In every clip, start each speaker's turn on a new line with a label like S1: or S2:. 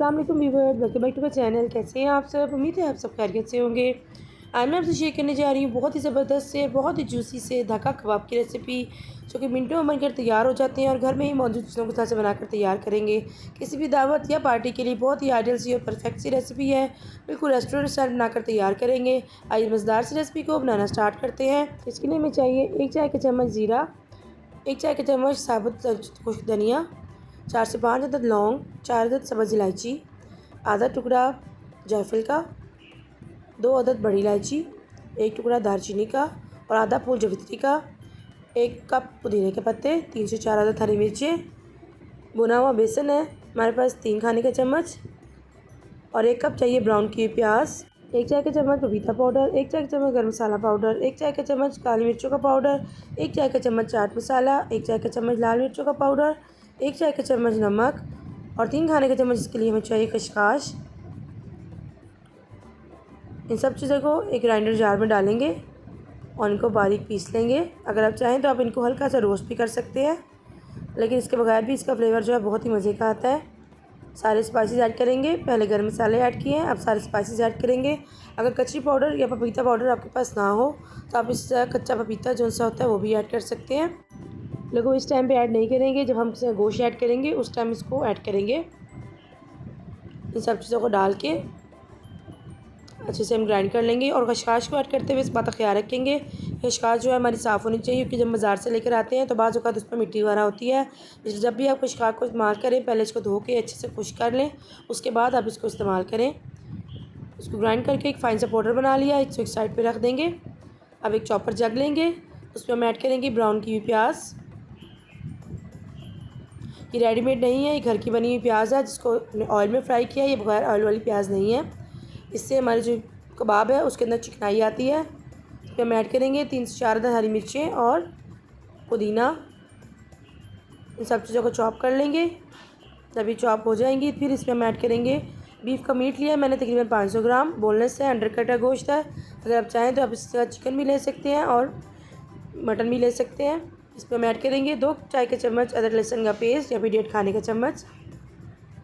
S1: अस्सलाम वालेकुम viewers, welcome back to my channel. कैसे हैं आप सब? उम्मीद है आप सब खैरियत से होंगे। आज मैं आपसे शेयर करने जा रही हूँ बहुत ही ज़बरदस्त से, बहुत ही जूसी से धागा कबाब की रेसिपी, जो कि मिनटों में बनकर तैयार हो जाते हैं और घर में ही मौजूद चीज़ों के साथ से बनाकर तैयार करेंगे। किसी भी दावत या पार्टी के लिए बहुत ही आइडियल सी और परफेक्ट सी रेसिपी है। बिल्कुल रेस्टोरेंट स्टाइल बनाकर तैयार करेंगे। आइए मज़ेदार सी रेसिपी को बनाना स्टार्ट करते हैं। इसके लिए हमें चाहिए 1 चाय का चम्मच ज़ीरा, 1 चाय का चम्मच साबुत खुश्क धनिया, 4 से 5 अदद लौंग, 4 अदद सब्ज़ इलायची, आधा टुकड़ा जायफल का, 2 अदद बड़ी इलायची, 1 टुकड़ा दालचीनी का और आधा फूल जावित्री का, 1 कप पुदीने के पत्ते, 3 से 4 अदद हरी मिर्चें, भुना हुआ बेसन है हमारे पास 3 खाने का चम्मच और 1 कप चाहिए ब्राउन किए प्याज, 1 चाय का चम्मच पपीता पाउडर, 1 चाय का चम्मच गरम मसाला पाउडर, 1 चाय का चम्मच काली मिर्चों का पाउडर, 1 चाय का चम्मच चाट मसाला, 1 चाय का चम्मच लाल मिर्चों का पाउडर, 1 चाय का चम्मच नमक और 3 खाने का चम्मच इसके लिए हमें चाहिए खसखस। इन सब चीज़ों को एक ग्राइंडर जार में डालेंगे और इनको बारीक पीस लेंगे। अगर आप चाहें तो आप इनको हल्का सा रोस्ट भी कर सकते हैं, लेकिन इसके बगैर भी इसका फ्लेवर जो है बहुत ही मज़े का आता है। सारे स्पाइसेस ऐड करेंगे। पहले गरम मसाले ऐड किए हैं, अब सारे स्पाइसेस ऐड करेंगे। अगर कचरी पाउडर या पपीता पाउडर आपके पास ना हो तो आप इस कच्चा पपीता जो सा होता है वो भी ऐड कर सकते हैं, लेकिन इस टाइम पे ऐड नहीं करेंगे। जब हम गोश्त ऐड करेंगे उस टाइम इसको ऐड करेंगे। इन सब चीज़ों को डाल के अच्छे से हम ग्राइंड कर लेंगे और खसखस को ऐड करते हुए इस बात का ख्याल रखेंगे खसखस जो है हमारी साफ़ होनी चाहिए, क्योंकि जब बाज़ार से लेकर आते हैं तो बाज़ औक़ात उस पर मिट्टी वगैरह होती है। इसलिए जब भी आप खसखस को इस्तेमाल करें पहले इसको धो के अच्छे से खुश्क कर लें, उसके बाद आप इसको इस्तेमाल करें। इसको ग्राइंड करके एक फ़ाइन सा पाउडर बना लिया, इसको एक साइड पर रख देंगे। अब एक चॉपर जग लेंगे, उसमें हम ऐड करेंगे ब्राउन की हुई प्याज। ये रेडीमेड नहीं है, ये घर की बनी हुई प्याज है जिसको हमने ऑयल में फ्राई किया है। ये बगैर ऑयल वाली प्याज नहीं है। इससे हमारी जो कबाब है उसके अंदर चिकनाई आती है। इसमें हम ऐड करेंगे 3 से 4 अदद हरी मिर्चें और पुदीना। इन सब चीज़ों को चॉप कर लेंगे। जब ये चॉप हो जाएंगी फिर इसमें हम ऐड करेंगे बीफ का मीट लिया है मैंने तकरीबन 500 ग्राम, बोनलेस है, अंडर कटा गोश्त है। अगर आप चाहें तो आप इसके साथ चिकन भी ले सकते हैं और मटन भी ले सकते हैं। इसमें हम ऐड करेंगे 2 चाय के चम्मच अदरक लहसुन का पेस्ट या फिर 1.5 खाने का चम्मच।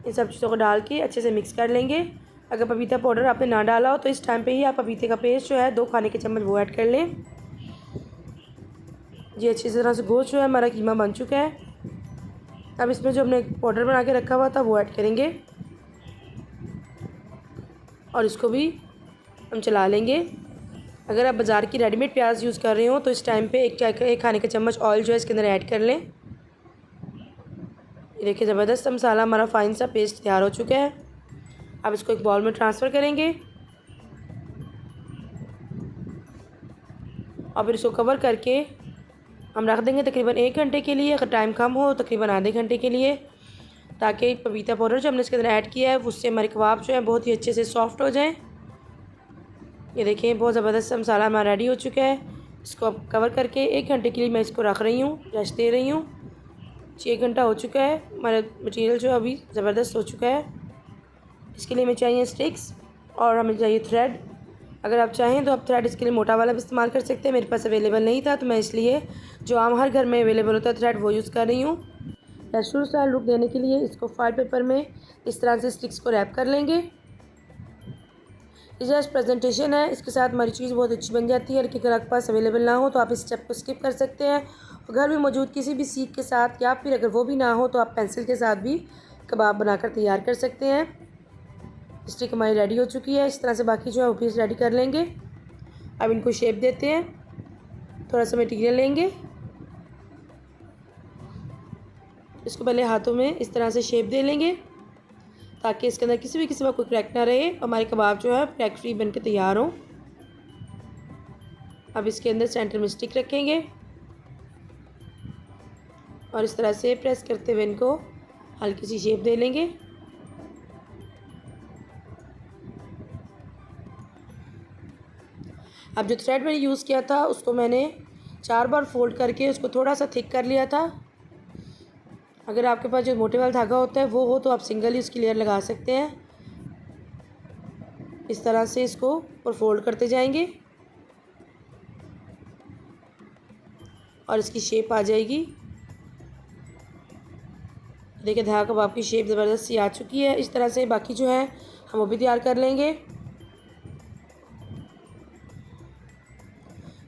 S1: इन सब चीज़ों को डाल के अच्छे से मिक्स कर लेंगे। अगर पपीता पाउडर आपने ना डाला हो तो इस टाइम पे ही आप पपीते का पेस्ट जो है 2 खाने के चम्मच वो ऐड कर लें। जी अच्छी तरह से गोश्त जो है हमारा कीमा बन चुका है। अब इसमें जो हमने पाउडर बना के रखा हुआ था वो ऐड करेंगे और इसको भी हम चला लेंगे। अगर आप बाज़ार की रेडीमेड प्याज यूज़ कर रहे हो तो इस टाइम पे 1 खाने का चम्मच ऑयल जो है इसके अंदर ऐड कर लें। ये देखिए ज़बरदस्त मसाला हमारा फ़ाइन सा पेस्ट तैयार हो चुका है। अब इसको एक बाउल में ट्रांसफ़र करेंगे और फिर इसको कवर करके हम रख देंगे तकरीबन 1 घंटे के लिए। अगर टाइम कम हो तकरीबन आधे घंटे के लिए, ताकि पपीता पाउडर जो हमने इसके अंदर ऐड किया है उससे हमारे कबाब जो है बहुत ही अच्छे से सॉफ्ट हो जाएँ। ये देखिए बहुत ज़बरदस्त मसाला हमारा रेडी हो चुका है। इसको अब कवर करके 1 घंटे के लिए मैं इसको रख रही हूँ, रेस्ट दे रही हूँ। 6 घंटा हो चुका है, हमारा मटेरियल जो अभी ज़बरदस्त हो चुका है। इसके लिए हमें चाहिए स्टिक्स और हमें चाहिए थ्रेड। अगर आप चाहें तो आप थ्रेड इसके लिए मोटा वाला भी इस्तेमाल कर सकते हैं। मेरे पास अवेलेबल नहीं था तो मैं इसलिए जो आम हर घर में अवेलेबल होता है थ्रेड वो यूज़ कर रही हूँ। रेस्टोरेंट स्टाइल लुक देने के लिए इसको फॉइल पेपर में इस तरह से स्टिक्स को रैप कर लेंगे। ये जस्ट प्रेजेंटेशन है, इसके साथ हमारी चीज़ बहुत अच्छी बन जाती है। लेकिन अगर आपके पास अवेलेबल ना हो तो आप इस स्टेप को स्किप कर सकते हैं और घर में मौजूद किसी भी सीख के साथ या फिर अगर वो भी ना हो तो आप पेंसिल के साथ भी कबाब बनाकर तैयार कर सकते हैं। स्टिक हमारी रेडी हो चुकी है। इस तरह से बाकी जो है वो पीस रेडी कर लेंगे। अब इनको शेप देते हैं। थोड़ा सा मटीरियल लेंगे, इसको पहले हाथों में इस तरह से शेप दे लेंगे ताकि इसके अंदर किसी भी किस्म का कोई क्रैक ना रहे। हमारे कबाब जो है क्रैक फ्री बन के तैयार हो। अब इसके अंदर सेंटर में स्टिक रखेंगे और इस तरह से प्रेस करते हुए इनको हल्की सी शेप दे लेंगे। अब जो थ्रेड मैंने यूज़ किया था उसको मैंने 4 बार फोल्ड करके उसको थोड़ा सा थिक कर लिया था। अगर आपके पास जो मोटे वाला धागा होता है वो हो तो आप सिंगल ही उसकी लेयर लगा सकते हैं। इस तरह से इसको ऊपर फोल्ड करते जाएंगे और इसकी शेप आ जाएगी। देखिए धागा कबाब की शेप ज़बरदस्त सी आ चुकी है। इस तरह से बाकी जो है हम वो भी तैयार कर लेंगे।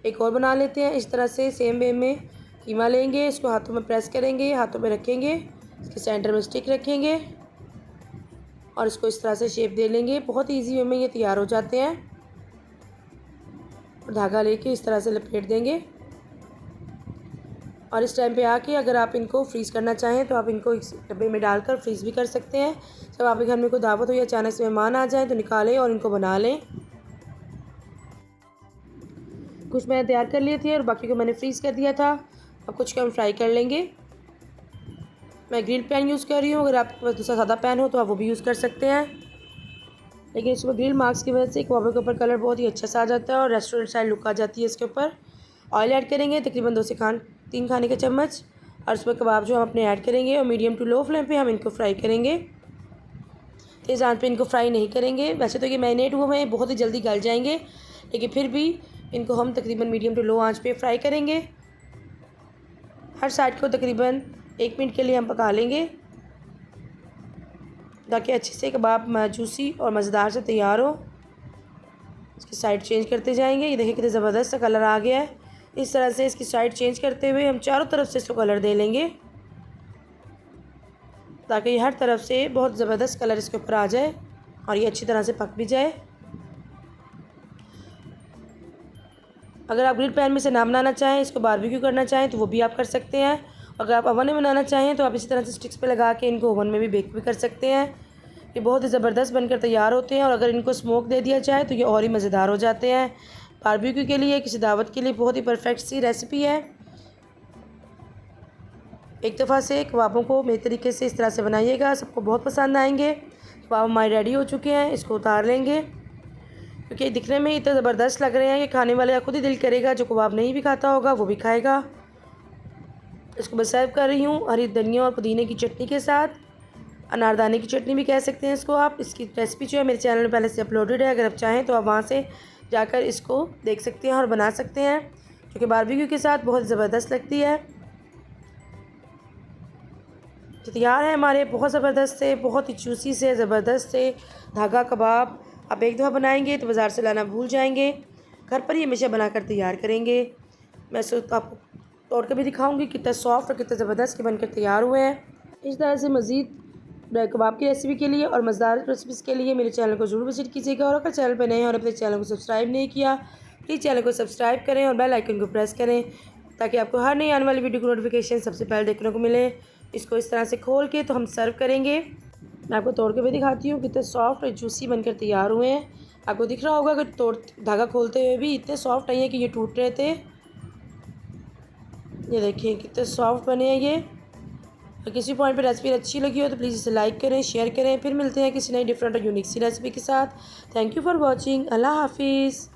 S1: एक और बना लेते हैं। इस तरह से सेम वे में कीमा लेंगे, इसको हाथों में प्रेस करेंगे, हाथों में रखेंगे, इसके सेंटर में स्टिक रखेंगे और इसको इस तरह से शेप दे लेंगे। बहुत ईजी वे में ये तैयार हो जाते हैं। और धागा लेके इस तरह से लपेट देंगे और इस टाइम पे आके अगर आप इनको फ्रीज़ करना चाहें तो आप इनको इस डब्बे में डालकर फ्रीज़ भी कर सकते हैं। जब आपके घर में कोई दावत हो या अचानक से मेहमान आ जाएँ तो निकालें और इनको बना लें। कुछ मैंने तैयार कर लिए थे और बाकी को मैंने फ्रीज़ कर दिया था। अब कुछ को हम फ्राई कर लेंगे। मैं ग्रिल पैन यूज़ कर रही हूँ, अगर आपके पास दूसरा सादा पैन हो तो आप वो भी यूज़ कर सकते हैं। लेकिन इसमें ग्रिल मार्क्स की वजह से कबाब के ऊपर कलर बहुत ही अच्छा सा आ जाता है और रेस्टोरेंट स्टाइल लुक आ जाती है इसके ऊपर। ऑयल ऐड करेंगे तकरीबन 2 से 3 खाने के चम्मच और इसमें कबाब जो हम अपने ऐड करेंगे और मीडियम टू लो फ्लेम पे हम इनको फ्राई करेंगे। तेज़ आंच पे इनको फ्राई नहीं करेंगे। वैसे तो ये मैरिनेट हुए हैं, बहुत ही जल्दी गल जाएंगे, लेकिन फिर भी इनको हम तकरीबन मीडियम टू लो आंच पे फ्राई करेंगे। हर साइड को तकरीबन 1 मिनट के लिए हम पका लेंगे ताकि अच्छे से कबाब जूसी और मज़ेदार से तैयार हो। इसकी साइड चेंज करते जाएंगे। ये देखिए कितने ज़बरदस्त सा कलर आ गया है। इस तरह से इसकी साइड चेंज करते हुए हम चारों तरफ से इसको कलर दे लेंगे ताकि हर तरफ से बहुत ज़बरदस्त कलर इसके ऊपर आ जाए और ये अच्छी तरह से पक भी जाए। अगर आप ग्रिल पैन में से ना बनाना चाहें, इसको बारबेक्यू करना चाहें तो वो भी आप कर सकते हैं। अगर आप ओवन में बनाना चाहें तो आप इसी तरह से स्टिक्स पे लगा के इनको ओवन में भी बेक भी कर सकते हैं। ये बहुत ही ज़बरदस्त बनकर तैयार होते हैं और अगर इनको स्मोक दे दिया जाए तो ये और ही मज़ेदार हो जाते हैं। बारबेक्यू के लिए, किसी दावत के लिए बहुत ही परफेक्ट सी रेसिपी है। एक दफ़ा से कबाबों को मेरे तरीके से इस तरह से बनाइएगा, सबको बहुत पसंद आएंगे। कबाब हमारे रेडी हो चुके हैं, इसको उतार लेंगे क्योंकि दिखने में इतना ज़बरदस्त लग रहे हैं कि खाने वाले का खुद ही दिल करेगा। जो कबाब नहीं भी खाता होगा वो भी खाएगा। इसको मैं सर्व कर रही हूँ हरी धनिया और पुदीने की चटनी के साथ। अनारदाने की चटनी भी कह सकते हैं इसको आप। इसकी रेसिपी जो है मेरे चैनल में पहले से अपलोडेड है, अगर आप चाहें तो आप वहाँ से जाकर इसको देख सकते हैं और बना सकते हैं, जो कि बारबेक्यू के साथ बहुत ज़बरदस्त लगती है। तो तैयार है हमारे बहुत ज़बरदस्त से, बहुत ही जूसी से, ज़बरदस्त से धागा कबाब। आप एक दफ़ा बनाएंगे तो बाज़ार से लाना भूल जाएंगे। घर पर ही हमेशा बनाकर तैयार करेंगे। मैं आपको तोड़ कर भी दिखाऊंगी कितना सॉफ्ट और कितना ज़बरदस्त के बनकर तैयार हुए हैं। इस तरह से मज़ीद कबाब की रेसिपी के लिए और मज़ेदार रेसिपीज़ के लिए मेरे चैनल को ज़रूर विजिट कीजिएगा। और अगर चैनल पर नए हैं और अपने चैनल को सब्सक्राइब नहीं किया, प्लीज़ चैनल को सब्सक्राइब करें और बेल आइकन को प्रेस करें ताकि आपको हर नई आने वाली वीडियो की नोटिफिकेशन सबसे पहले देखने को मिले। इसको इस तरह से खोल के तो हम सर्व करेंगे। मैं आपको तोड़ के भी दिखाती हूँ कितने सॉफ्ट और जूसी बनकर तैयार हुए हैं। आपको दिख रहा होगा कि धागा खोलते हुए भी इतने सॉफ्ट नहीं है कि ये टूट रहे थे। ये देखिए कितने सॉफ्ट बने हैं ये। और किसी पॉइंट पे रेसिपी अच्छी लगी हो तो प्लीज़ इसे लाइक करें, शेयर करें। फिर मिलते हैं किसी नई डिफरेंट और यूनिक सी रेसिपी के साथ। Thank you for watching. अल्लाह हाफिज़।